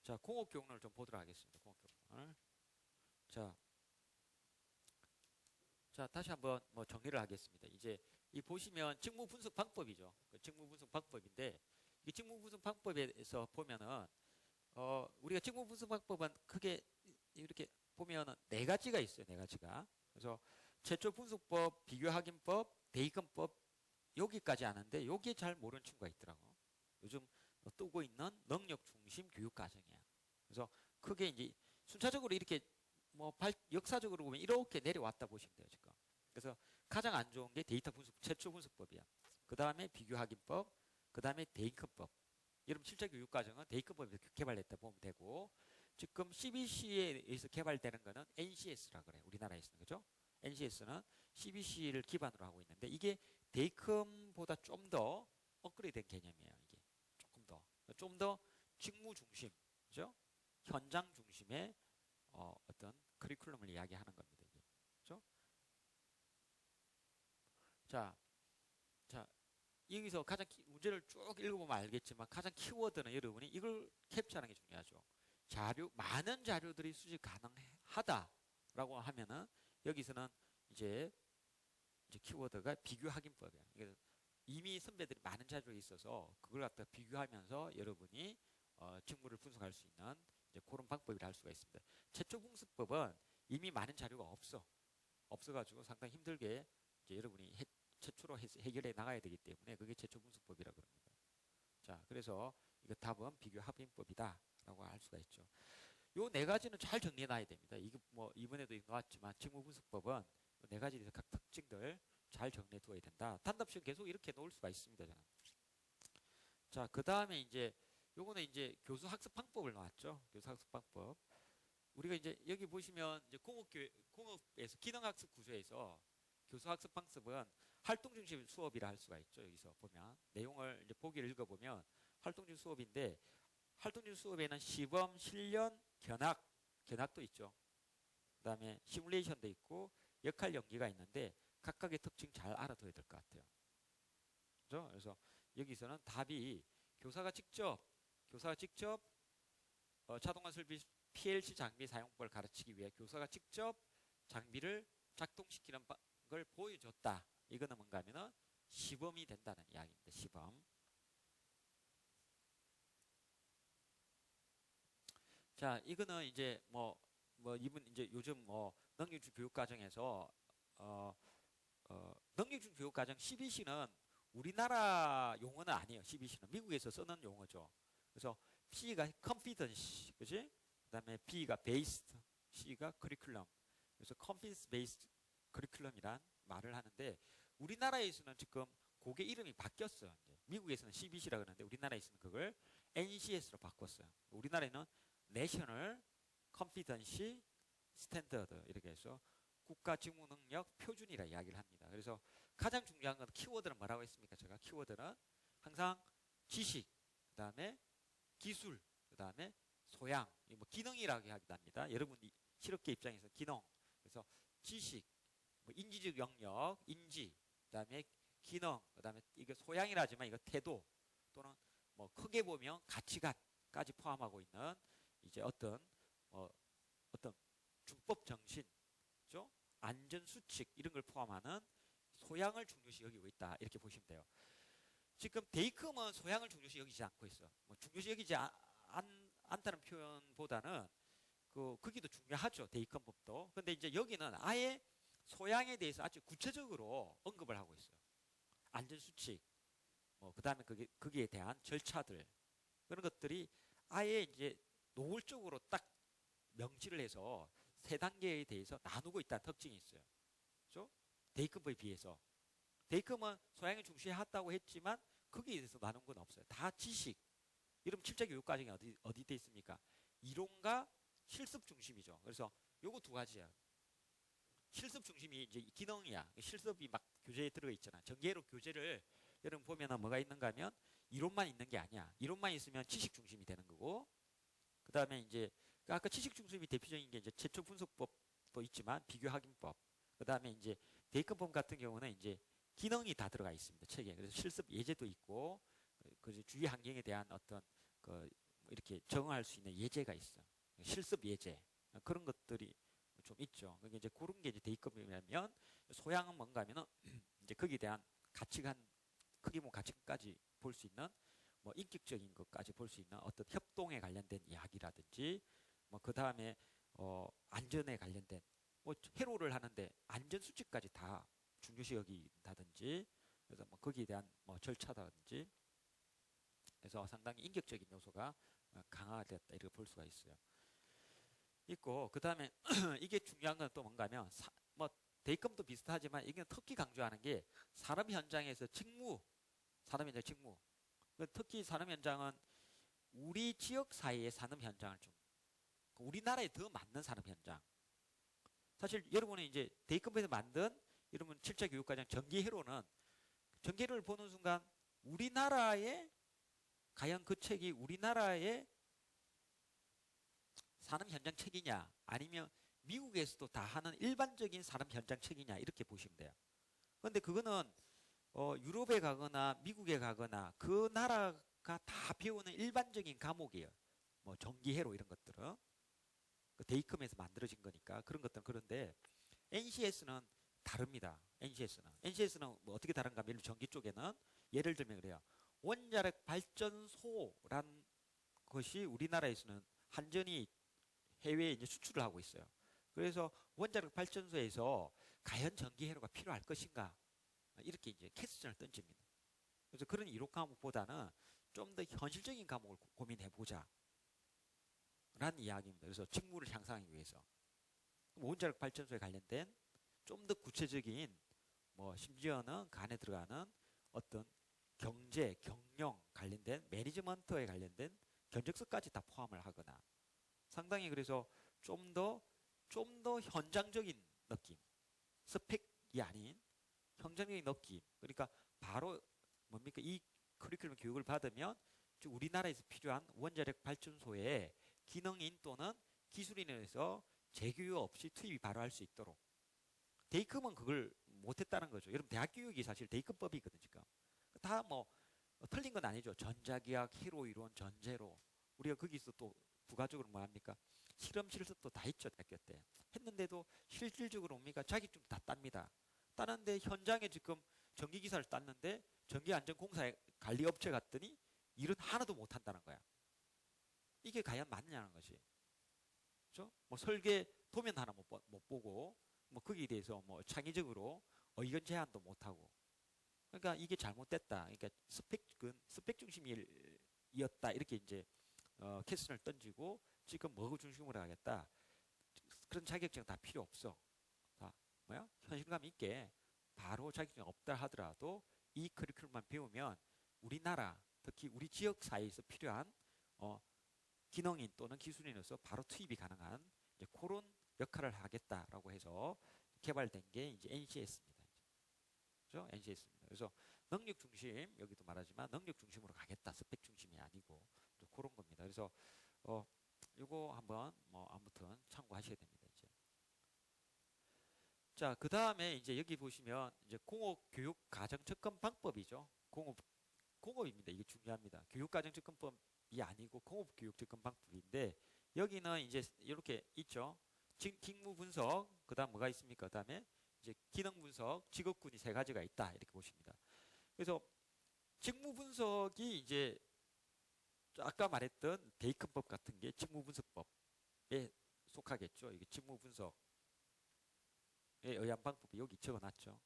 자, 공업 교훈을 좀 보도록 하겠습니다. 공업 교훈을. 자, 다시 한번 뭐 정리를 하겠습니다. 이제 이 보시면 직무 분석 방법이죠. 그 직무 분석 방법인데 이 직무 분석 방법에서 보면은 우리가 직무 분석 방법은 크게 이렇게 보면은 네 가지가 있어요. 네 가지가. 그래서 최초 분석법, 비교 확인법, 대입금법 여기까지 아는데 여기에 잘 모르는 친구가 있더라고. 요즘 뜨고 있는 능력 중심 교육 과정이야. 그래서 크게 이제 순차적으로 이렇게 뭐 역사적으로 보면 이렇게 내려왔다 보시면 돼요, 지금. 그래서 가장 안 좋은 게 데이터 분석, 최초 분석법이야. 그 다음에 비교 확인법, 그 다음에 대입금법. 여러분 실제 교육 과정은 대입금법에서 개발했다 보면 되고, 지금 CBC에 의해서 개발되는 거는 NCS라 그래, 우리나라에서는. 그죠? NCS는 CBC를 기반으로 하고 있는데, 이게 대입금보다 좀 더 업그레이드 된 개념이에요, 이게. 좀 더 직무 중심, 그죠? 현장 중심의 어떤 커리큘럼을 이야기하는 겁니다, 이게. 그죠? 자, 자, 여기서 가장 문제를 쭉 읽어보면 알겠지만 가장 키워드는 여러분이 이걸 캡처하는 게 중요하죠. 많은 자료들이 수집 가능하다라고 하면은 여기서는 이제 키워드가 비교 확인법이야. 이미 선배들이 많은 자료가 있어서 그걸 갖다 비교하면서 여러분이 직무를 분석할 수 있는 이제 그런 방법이라 할 수가 있습니다. 최초 분석법은 이미 많은 자료가 없어가지고 상당히 힘들게 이제 여러분이 최초로 해결해 나가야 되기 때문에 그게 최초 분석법이라 그럽니다. 자, 그래서 이거 답은 비교 합인법이다라고 할 수가 있죠. 요 네 가지는 잘 정리해 놔야 됩니다. 이게 뭐 이번에도 나왔지만 직무 분석법은 네 가지에 대해서 각 특징들 잘 정리해 두어야 된다. 단답식 계속 이렇게 놓을 수가 있습니다. 저는. 자, 그 다음에 이제 요거는 이제 교수 학습 방법을 나왔죠. 교수 학습 방법. 우리가 이제 여기 보시면 이제 공업에서 기능학습 구조에서 교수 학습 방법은 활동 중심 수업이라 할 수가 있죠. 여기서 보면 내용을 이제 보기를 읽어보면 활동 중심 수업인데 활동 중심 수업에는 시범, 실련, 견학도 있죠. 그다음에 시뮬레이션도 있고 역할 연기가 있는데 각각의 특징 잘 알아둬야 될 것 같아요. 그죠? 그래서 여기서는 답이 교사가 직접 자동화 설비 PLC 장비 사용법을 가르치기 위해 교사가 직접 장비를 작동시키는 걸 보여줬다. 이거는 뭔가 하면은 시범이 된다는 이야기입니다. 시범. 자, 이거는 이제 이분 이제 요즘 능력주 교육 과정에서 능력주 교육 과정 CBC는 우리나라 용어는 아니에요. CBC는 미국에서 쓰는 용어죠. 그래서 P가 confidence, 그지? 그다음에 B가 based, C가 curriculum. 그래서 confidence based curriculum이란 말을 하는데 우리나라에서는 지금 그게 이름이 바뀌었어요. 이제 미국에서는 CBC라 그러는데 우리나라에서는 그걸 NCS로 바꿨어요. 우리나라에는 National Competency Standard 이렇게 해서 국가 직무 능력 표준이라 이야기를 합니다. 그래서 가장 중요한 건 키워드는 뭐라고 했습니까? 제가 키워드는 항상 지식, 그 다음에 기술, 그 다음에 소양, 뭐 기능이라고 하기도 합니다. 여러분 실업계 입장에서 기능, 그래서 지식, 뭐 인지적 영역, 인지, 그 다음에 기능, 그 다음에 이게 소양이라 하지만 이거 태도 또는 뭐 크게 보면 가치관까지 포함하고 있는 이제 어떤 준법 정신, 그죠? 안전 수칙 이런 걸 포함하는 소양을 중요시 여기고 있다 이렇게 보시면 돼요. 지금 데이컴은 소양을 중요시 여기지 않고 있어. 뭐 중요시 여기지 않다는 표현보다는 거기도 중요하죠. 데이컴법도. 근데 이제 여기는 아예 소양에 대해서 아주 구체적으로 언급을 하고 있어요. 안전 수칙, 그 다음에 거기에 대한 절차들 그런 것들이 아예 이제 노골적으로 딱 명시를 해서 세 단계에 대해서 나누고 있다는 특징이 있어요. 그렇죠? 데이컴법에 비해서. 데이컴은 소양을 중시했다고 했지만 거기에 대해서 나눈 건 없어요. 다 지식. 여러분 실제 교육 과정이 어디 돼 있습니까? 이론과 실습 중심이죠. 그래서 요거 두 가지야. 실습 중심이 이제 기능이야. 실습이 막 교재에 들어가 있잖아. 전개로 교재를 여러분 보면은 뭐가 있는가 하면 이론만 있는 게 아니야. 이론만 있으면 지식 중심이 되는 거고 그 다음에 이제 아까 지식 중심이 대표적인 게 이제 최초 분석법도 있지만 비교 확인법. 그 다음에 이제 데이컴법 같은 경우는 이제 기능이 다 들어가 있습니다. 책에. 그래서 실습 예제도 있고 그 주위 환경에 대한 어떤 이렇게 적응할 수 있는 예제가 있어. 실습 예제 그런 것들이 좀 있죠. 그게 이제 그런 게 이제 대입급이라면 소양은 뭔가 하면은 이제 거기에 대한 가치관 크게 뭐 가치관까지 볼 수 있는 뭐 인격적인 것까지 볼 수 있는 어떤 협동에 관련된 이야기라든지 뭐 그 다음에 안전에 관련된 뭐 회로를 하는데 안전 수칙까지 다 중요시 여긴다든지 그래서 뭐 거기에 대한 뭐 절차라든지 그래서 상당히 인격적인 요소가 강화가 되었다 이렇게 볼 수가 있어요. 있고 그 다음에 이게 중요한 건 또 뭔가 하면 뭐 대입금도 비슷하지만 이게 특히 강조하는 게 산업 현장에서 산업 현장 직무 특히 산업 현장은 우리 지역 사이의 산업 현장을 좀 우리나라에 더 맞는 산업 현장 사실 여러분이 이제 대입금에서 만든 여러분 7차 교육과정 전기회로는 전기회로를 보는 순간 우리나라의 과연 그 책이 우리나라의 산업 현장 책이냐 아니면 미국에서도 다 하는 일반적인 산업 현장 책이냐 이렇게 보시면 돼요. 그런데 그거는 유럽에 가거나 미국에 가거나 그 나라가 다 배우는 일반적인 과목이에요. 뭐 전기회로 이런 것들은 그 데이컴에서 만들어진 거니까 그런 것들은 그런데 NCS는 다릅니다. NCS는 뭐 어떻게 다른가 하면 전기 쪽에는 예를 들면 그래요. 원자력 발전소란 것이 우리나라에서는 한전이 해외에 이제 수출을 하고 있어요. 그래서 원자력 발전소에서 과연 전기회로가 필요할 것인가 이렇게 이제 퀘스천을 던집니다. 그래서 그런 이론 과목보다는 좀 더 현실적인 과목을 고민해 보자 라는 이야기입니다. 그래서 직무를 향상하기 위해서 원자력 발전소에 관련된 좀 더 구체적인 뭐 심지어는 그 안에 들어가는 어떤 경제, 경영 관련된 매니지먼트에 관련된 견적서까지 다 포함을 하거나 상당히 그래서 좀 더 현장적인 느낌 스펙이 아닌 현장적인 느낌 그러니까 바로 뭡니까 이 커리큘럼 교육을 받으면 우리나라에서 필요한 원자력 발전소의 기능인 또는 기술인에서 재교육 없이 투입이 바로 할 수 있도록 대입금은 그걸 못했다는 거죠. 여러분 대학 교육이 사실 대입금법이거든요. 지금 다 뭐 틀린 건 아니죠. 전자기학, 회로 이론, 전제로 우리가 거기서 또 부가적으로 뭐 합니까? 실험 실습도 다 했죠. 대학교 때 했는데도 실질적으로 뭡니까? 자격증 다 땁니다. 따는데 현장에 지금 전기기사를 땄는데 전기안전공사 관리업체 갔더니 일은 하나도 못한다는 거야. 이게 과연 맞느냐는 것이. 그렇죠? 뭐 설계 도면 하나 못 보고 뭐 거기에 대해서 뭐 창의적으로 의견 제안도 못 하고. 그러니까 이게 잘못됐다. 그러니까 스펙 중심이었다. 이렇게 이제 캐스를 던지고 지금 뭐 중심으로 하겠다. 그런 자격증 다 필요 없어. 다 뭐야? 현실감 있게 바로 자격증 없다 하더라도 이 커리큘럼만 배우면 우리나라 특히 우리 지역 사회에서 필요한 기능인 또는 기술인으로서 바로 투입이 가능한 이제 그런 역할을 하겠다라고 해서 개발된 게 이제 NCS입니다. 그렇죠? NCS입니다. 그래서 능력 중심 여기도 말하지만 능력 중심으로 가겠다. 스펙 중심이 아니고 그런 겁니다. 그래서 이거 한번 뭐 아무튼 참고하셔야 됩니다. 이제 자, 그 다음에 이제 여기 보시면 이제 공업 교육 가정 접근 방법이죠. 공업입니다. 이게 중요합니다. 교육 가정 접근법이 아니고 공업 교육 접근 방법인데 여기는 이제 이렇게 있죠. 직무 분석, 그다음 뭐가 있습니까? 그다음에 이제 기능 분석, 직업군이 세 가지가 있다 이렇게 보십니다. 그래서 직무 분석이 이제 아까 말했던 베이컨법 같은 게 직무 분석법에 속하겠죠. 이게 직무 분석에 의한 방법이 여기 적어놨죠.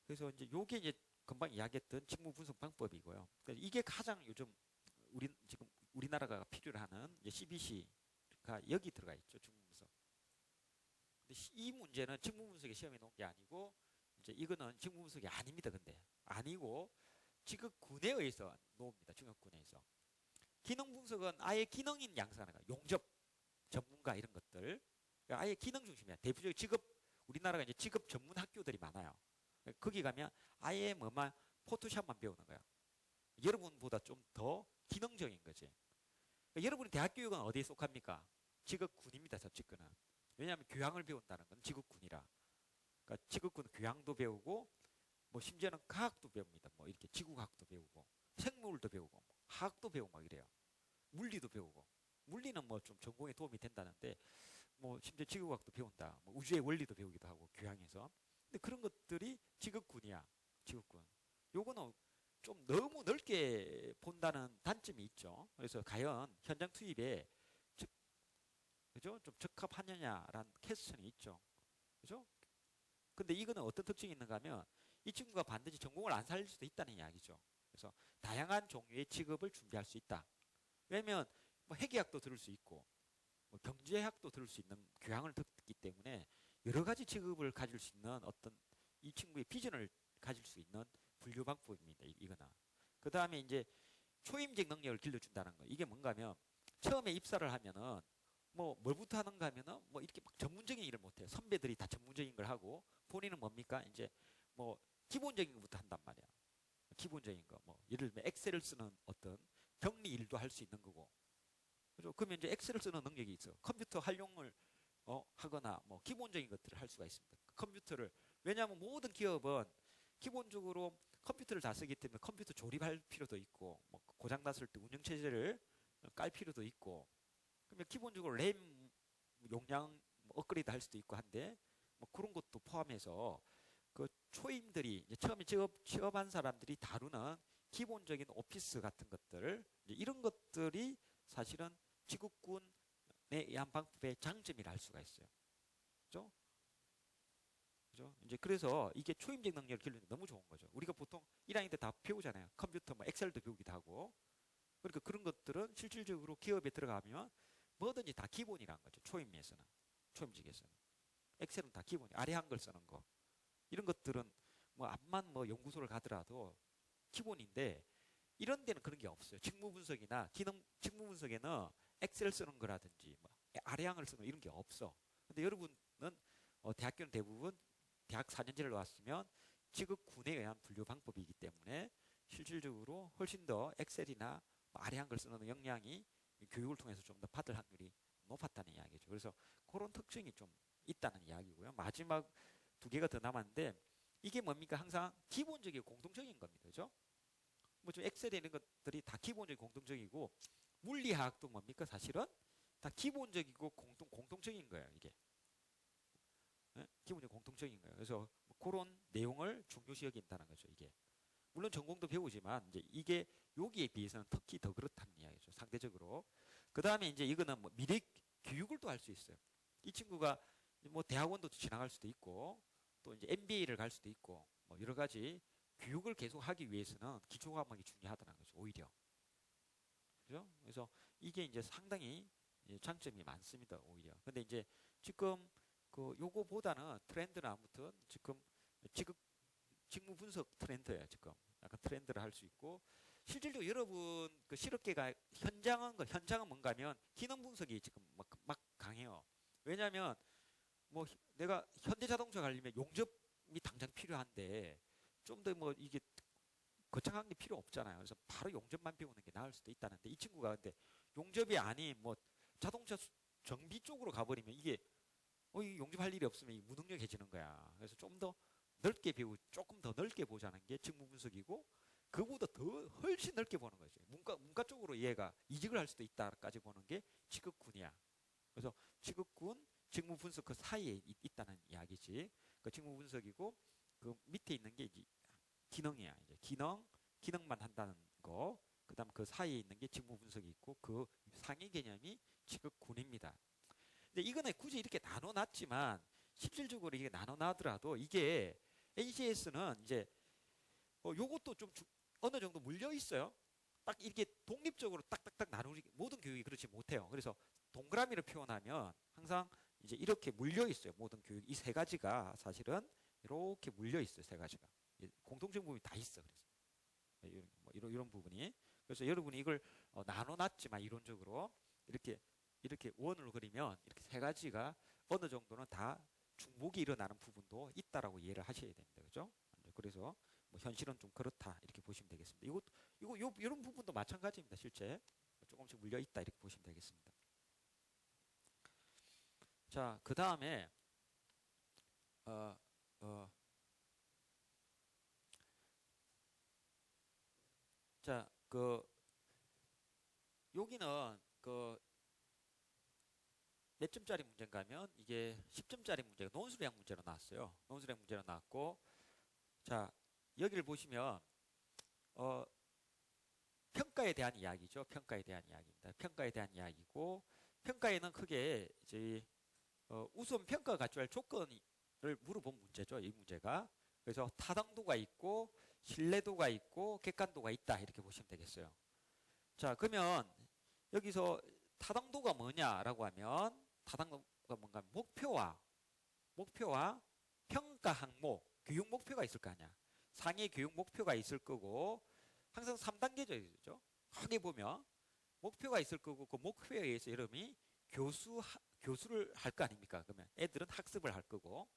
그래서 이제 요게 이제 금방 이야기했던 직무 분석 방법이고요. 이게 가장 요즘 지금 우리나라가 필요로 하는 이제 CBC가 여기 들어가 있죠. 직무 분석. 근데 이 문제는 직무 분석의 시험에 놓은 게 아니고 이제 이거는 직무 분석이 아닙니다. 근데 아니고 직업군에 의해서 놓습니다. 직업군에서. 기능 분석은 아예 기능인 양성하는 거야. 용접 전문가 이런 것들. 그러니까 아예 기능 중심이야. 대표적인 우리나라가 이제 직업 전문 학교들이 많아요. 거기 가면 아예 뭐만 포토샵만 배우는 거야. 여러분보다 좀 더 기능적인 거지. 그러니까 여러분이 대학 교육은 어디에 속합니까? 직업군입니다. 저직군은. 왜냐하면 교양을 배운다는 건 직업군이라. 그러니까 직업군은 교양도 배우고 뭐 심지어는 과학도 배웁니다. 뭐 이렇게 지구과학도 배우고 생물도 배우고 뭐 화학도 배우고 막 이래요. 물리도 배우고, 물리는 뭐 좀 전공에 도움이 된다는데 뭐 심지어 지구과학도 배운다, 뭐 우주의 원리도 배우기도 하고 교양에서. 근데 그런 것들이 지구꾼이야, 지구꾼. 요거는 좀 너무 넓게 본다는 단점이 있죠. 그래서 과연 현장 투입에 그죠? 좀 적합하느냐라는 퀘스천이 있죠. 그죠? 근데 이거는 어떤 특징이 있는가 하면 이 친구가 반드시 전공을 안 살릴 수도 있다는 이야기죠. 그래서 다양한 종류의 직업을 준비할 수 있다. 왜냐면 뭐 회계학도 들을 수 있고 뭐 경제학도 들을 수 있는 교양을 듣기 때문에 여러 가지 직업을 가질 수 있는 어떤 이 친구의 비전을 가질 수 있는 분류 방법입니다. 이거나. 그 다음에 이제 초임직 능력을 길러준다는 거. 이게 뭔가 하면 처음에 입사를 하면은 뭐 뭘부터 하는가 하면은 뭐 이렇게 막 전문적인 일을 못해요. 선배들이 다 전문적인 걸 하고 본인은 뭡니까? 이제 뭐 기본적인 것부터 한단 말이야. 기본적인 거. 뭐 예를 들면 엑셀을 쓰는 어떤 격리 일도 할 수 있는 거고. 그죠? 그러면 이제 엑셀을 쓰는 능력이 있어. 컴퓨터 활용을 하거나 뭐 기본적인 것들을 할 수가 있습니다. 컴퓨터를 왜냐하면 모든 기업은 기본적으로 컴퓨터를 다 쓰기 때문에 컴퓨터 조립할 필요도 있고 뭐 고장 났을 때 운영 체제를 깔 필요도 있고 그러면 기본적으로 램 용량 업그레이드 할 수도 있고 한데 뭐 그런 것도 포함해서 그 초임들이 이제 처음에 취업한 사람들이 다루는 기본적인 오피스 같은 것들 이런 것들이 사실은 지구꾼에 의한 방법의 장점이라 할 수가 있어요. 그죠? 그죠? 이제 그래서 이게 초임적 능력을 기르는 게 너무 좋은 거죠. 우리가 보통 1학년 때 다 배우잖아요. 컴퓨터 뭐 엑셀도 배우기도 하고. 그러니까 그런 것들은 실질적으로 기업에 들어가면 뭐든지 다 기본이란 거죠. 초임에서는. 초임직에서는. 엑셀은 다 기본이. 아래 한글 쓰는 거. 이런 것들은 뭐 암만 뭐 연구소를 가더라도 기본인데 이런 데는 그런 게 없어요. 직무 분석이나 기능 직무 분석에는 엑셀 쓰는 거라든지 뭐 아래항을 쓰는 이런 게 없어. 근데 여러분은 대학교는 대부분 대학 4년제를 나왔으면 지극군에 의한 분류 방법이기 때문에 실질적으로 훨씬 더 엑셀이나 뭐 아래항을 쓰는 역량이 교육을 통해서 좀 더 받을 확률이 높았다는 이야기죠. 그래서 그런 특징이 좀 있다는 이야기고요. 마지막 두 개가 더 남았는데 이게 뭡니까? 항상 기본적이고 공통적인 겁니다. 그죠? 뭐 좀 엑셀에 있는 것들이 다 기본적이고 공통적이고 물리학도 뭡니까? 사실은 다 기본적이고 공통적인 거예요. 이게. 기본적인 공통적인 거예요. 그래서 뭐 그런 내용을 중요시 여긴다는 거죠. 이게. 물론 전공도 배우지만 이제 이게 여기에 비해서는 특히 더 그렇다는 이야기죠. 상대적으로. 그 다음에 이제 이거는 뭐 미래 교육을 또 할 수 있어요. 이 친구가 뭐 대학원도 지나갈 수도 있고 또 이제 MBA를 갈 수도 있고 뭐 여러 가지 교육을 계속 하기 위해서는 기초 과목이 중요하다는 거죠. 오히려. 그죠? 그래서 이게 이제 상당히 장점이 많습니다. 오히려. 근데 이제 지금 그 요거보다는 트렌드는 아무튼 지금 직무 분석 트렌드예요. 지금 약간 트렌드를 할 수 있고 실질적으로 여러분 그 실업계가 현장은 뭔가면 기능 분석이 지금 막 강해요. 왜냐하면 뭐 내가 현대자동차 가려면 용접이 당장 필요한데 좀 더 뭐 이게 거창한 게 필요 없잖아요. 그래서 바로 용접만 배우는 게 나을 수도 있다는데 이 친구가 근데 용접이 아닌 뭐 자동차 정비 쪽으로 가버리면 이게 이 용접할 일이 없으면 이 무능력해지는 거야. 그래서 좀 더 넓게 조금 더 넓게 보자는 게 직무 분석이고 그보다 더 훨씬 넓게 보는 거죠. 문과 쪽으로 얘가 이직을 할 수도 있다까지 보는 게 직업군이야. 그래서 직업군, 직무 분석 그 사이에 있다는 이야기지. 그 직무 분석이고 그 밑에 있는 게 이제 기능이야. 이제 기능만 한다는 거. 그다음 그 사이에 있는 게 직무 분석이 있고 그 상위 개념이 직업군입니다. 근데 이거는 굳이 이렇게 나눠놨지만 실질적으로 이게 나눠놔더라도 이게 NCS는 이제 요것도 좀 어느 정도 물려 있어요. 딱 이렇게 독립적으로 딱딱딱 나누기 모든 교육이 그렇지 못해요. 그래서 동그라미를 표현하면 항상 이제 이렇게 물려 있어요. 모든 교육 이 세 가지가 사실은 이렇게 물려 있어요. 세 가지가 공통적 부분이 다 있어. 그래서 이런 부분이 그래서 여러분이 이걸 나눠놨지만 이론적으로 이렇게 원을 그리면 이렇게 세 가지가 어느 정도는 다 중복이 일어나는 부분도 있다라고 이해를 하셔야 됩니다. 그죠? 그래서 뭐 현실은 좀 그렇다 이렇게 보시면 되겠습니다. 이런 부분도 마찬가지입니다. 실제 조금씩 물려 있다 이렇게 보시면 되겠습니다. 자, 그 다음에 자, 여기는 그 몇 점짜리 문제인가 하면 이게 10점짜리 문제가 논술형 문제로 나왔어요. 논술형 문제로 나왔고, 자, 여기를 보시면 평가에 대한 이야기죠. 평가에 대한 이야기입니다. 평가에 대한 이야기고, 평가에는 크게 이제 우선 평가가 갖춰야 할 조건을 물어본 문제죠. 이 문제가. 그래서 타당도가 있고 신뢰도가 있고 객관도가 있다 이렇게 보시면 되겠어요. 자, 그러면 여기서 타당도가 뭐냐라고 하면 타당도가 뭔가 목표와 평가 항목, 교육 목표가 있을 거 아니야. 상해 교육 목표가 있을 거고 항상 3단계죠. 크게 보면 목표가 있을 거고 그 목표에 의해서 여러분이 교수를 할 거 아닙니까? 그러면 애들은 학습을 할 거고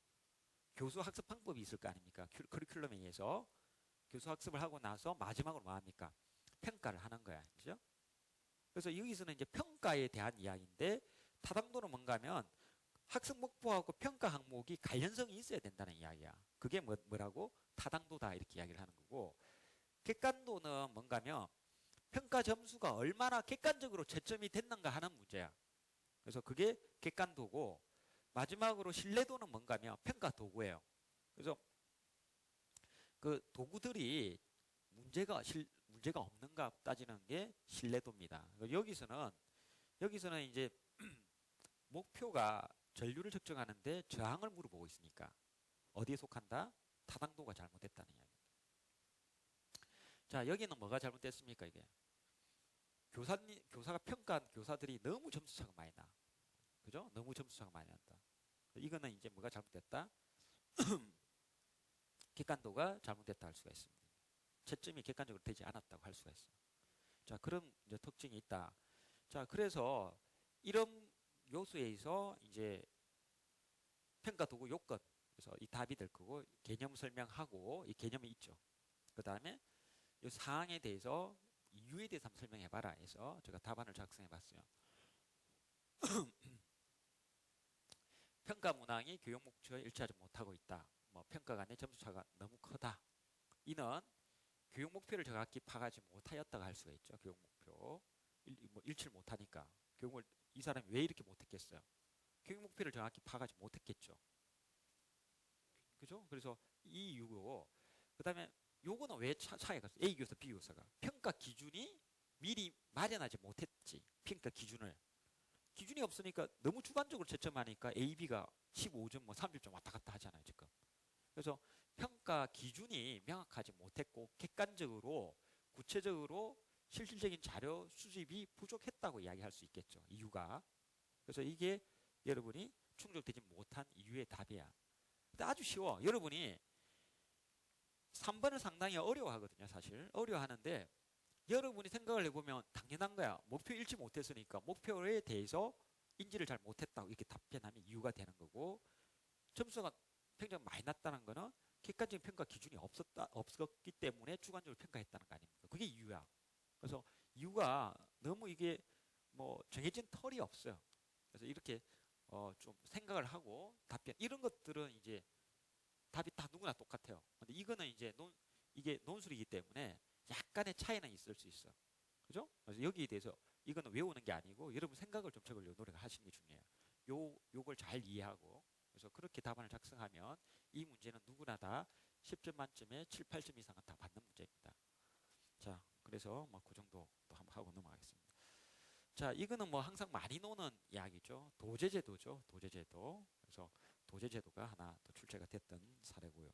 교수 학습 방법이 있을 거 아닙니까? 커리큘럼에 의해서 교수 학습을 하고 나서 마지막으로 뭐 합니까? 평가를 하는 거야. 그죠? 그래서 여기서는 이제 평가에 대한 이야기인데 타당도는 뭔가 하면 학습 목표하고 평가 항목이 관련성이 있어야 된다는 이야기야. 그게 뭐라고? 타당도다 이렇게 이야기를 하는 거고, 객관도는 뭔가 하면 평가 점수가 얼마나 객관적으로 채점이 됐는가 하는 문제야. 그래서 그게 객관도고, 마지막으로 신뢰도는 뭔가 하면 평가 도구예요. 그래서 그 도구들이 문제가 없는가 따지는 게 신뢰도입니다. 여기서는 이제 목표가 전류를 측정하는데 저항을 물어보고 있으니까 어디에 속한다? 타당도가 잘못됐다는 이야기입니다. 자, 여기는 뭐가 잘못됐습니까? 이게 교사가 평가한 교사들이 너무 점수차가 많이 나. 그죠? 너무 점수차가 많이 난다. 이거는 이제 뭐가 잘못됐다? 객관도가 잘못됐다 할 수가 있습니다. 채점이 객관적으로 되지 않았다고 할 수가 있어요. 자, 그런 이제 특징이 있다. 자, 그래서 이런 요소에 의해서 이제 평가 도구 요건, 그래서 이 답이 될 거고 개념 설명하고 이 개념이 있죠. 그 다음에 이 사항에 대해서 이유에 대해서 한번 설명해봐라 해서 제가 답안을 작성해봤어요. 평가 문항이 교육 목표에 일치하지 못하고 있다. 뭐 평가 간의 점수 차가 너무 크다. 이는 교육 목표를 정확히 파악하지 못하였다고 할 수가 있죠. 교육 목표 일치를 못하니까 교육을 이 사람이 왜 이렇게 못했겠어요? 교육 목표를 정확히 파악하지 못했겠죠. 그죠? 그래서 이 이유고, 그 다음에 요거는 왜 차이가 있어요? A 교사, B 교사가 평가 기준이 미리 마련하지 못했지. 평가 기준이 없으니까 너무 주관적으로 채점하니까 A, B가 15점, 뭐 30점 왔다 갔다 하잖아요, 지금. 그래서 평가 기준이 명확하지 못했고 객관적으로 구체적으로 실질적인 자료 수집이 부족했다고 이야기할 수 있겠죠. 이유가. 그래서 이게 여러분이 충족되지 못한 이유의 답이야. 근데 아주 쉬워. 여러분이 3번을 상당히 어려워하거든요. 사실 어려워하는데 여러분이 생각을 해보면 당연한 거야. 목표 잃지 못했으니까 목표에 대해서 인지를 잘 못했다고 이렇게 답변하면 이유가 되는 거고, 점수가 평점 많이 났다는 거는 객관적인 평가 기준이 없었기 때문에 주관적으로 평가했다는 거 아닙니까? 그게 이유야. 그래서 이유가 너무 이게 뭐 정해진 털이 없어요. 그래서 이렇게 좀 생각을 하고 답변 이런 것들은 이제 답이 다 누구나 똑같아요. 근데 이거는 이제 이게 논술이기 때문에 약간의 차이는 있을 수 있어. 그죠? 그래서 여기에 대해서 이거는 외우는 게 아니고 여러분 생각을 좀 적으려고 노력하시는 게 중요해요. 요걸 잘 이해하고, 그래서 그렇게 답안을 작성하면 이 문제는 누구나 다 10점 만점에 7, 8점 이상은 다 받는 문제입니다. 자, 그래서 뭐 그 정도 또 한번 하고 넘어가겠습니다. 자, 이거는 뭐 항상 많이 노는 이야기죠. 도제제도죠. 도제제도. 그래서 도제제도가 하나 더 출제가 됐던 사례고요.